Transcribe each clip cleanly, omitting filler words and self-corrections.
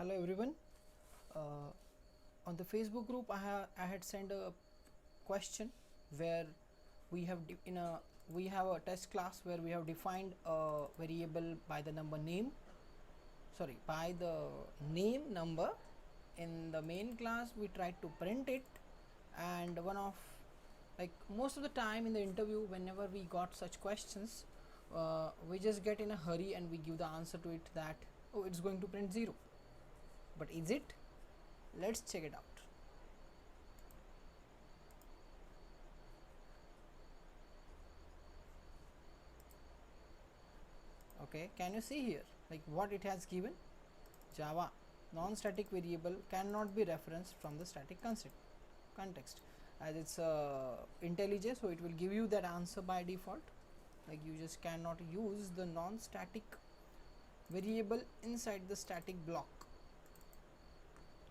Hello everyone. uh, on the Facebook group I had sent a question where we have we have a test class where we have defined a variable by the number name, sorry, by the name number. In the main class we tried to print it, and one of, like, most of the time in the interview whenever we got such questions, we just get in a hurry and we give the answer to it that, oh, it's going to print 0. But is it? Let's check it out. Okay, can you see here like what it has given? Java non-static variable cannot be referenced from the static context, as it's IntelliJ, so it will give you that answer by default. Like, you just cannot use the non-static variable inside the static block.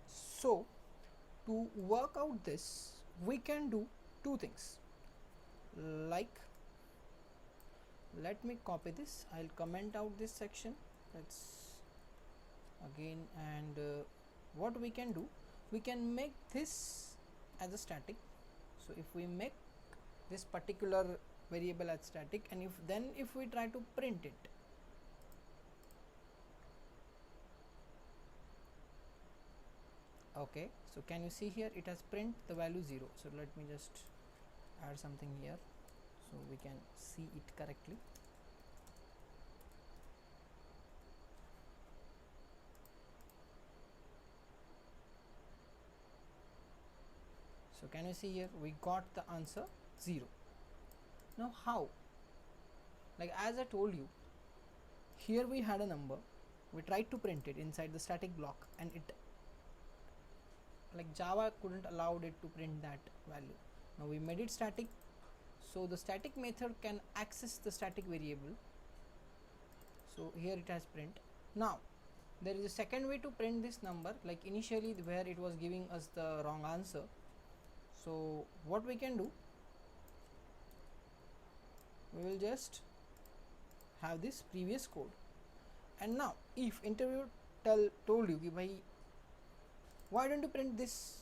So to work out this, we can do two things. Like, let me copy this, I'll comment out this section. Let's again, and what we can do, we can make this as a static. So if we make this particular variable as static, and if we try to print it, okay, so can you see here it has print the value 0. So let me just add something here so we can see it correctly. So can you see here we got the answer 0. Now how? Like, as I told you, here we had a number, we tried to print it inside the static block, and it, like, Java couldn't allow it to print that value. Now we made it static, so the static method can access the static variable. So here it has print. Now there is a second way to print this number, like initially where it was giving us the wrong answer. So what we can do, we will just have this previous code, and now if interviewer told you ki bhai, why don't you print this,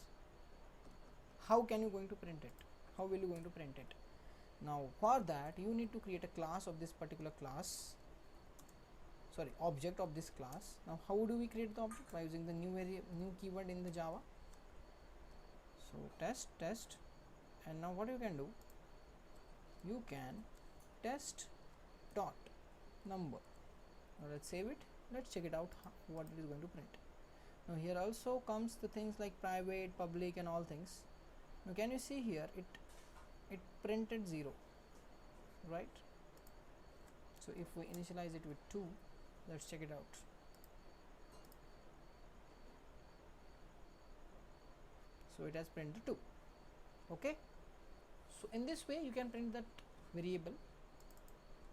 how can you going to print it, how will you going to print it? Now for that you need to create a class of this particular class, sorry, object of this class. Now how do we create the object? By using the new keyword in the Java. So test, and now what you can do, you can test dot number. Now let's save it, let's check it out what it is going to print. Now here also comes the things like private, public, and all things. Now can you see here it printed 0, right? So if we initialize it with 2, let's check it out. So it has printed 2. Okay, so in this way you can print that variable.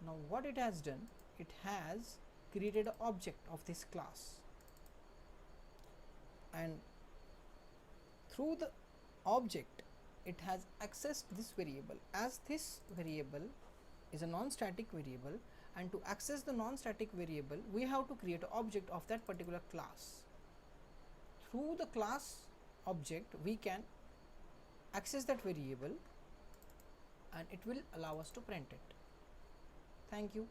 Now what it has done, it has created an object of this class, and through the object it has accessed this variable, as this variable is a non-static variable, and to access the non-static variable we have to create an object of that particular class. Through the class object we can access that variable, and it will allow us to print it. Thank you.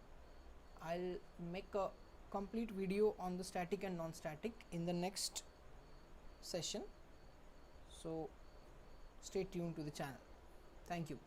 I'll make a complete video on the static and non-static in the next session, so stay tuned to the channel. Thank you.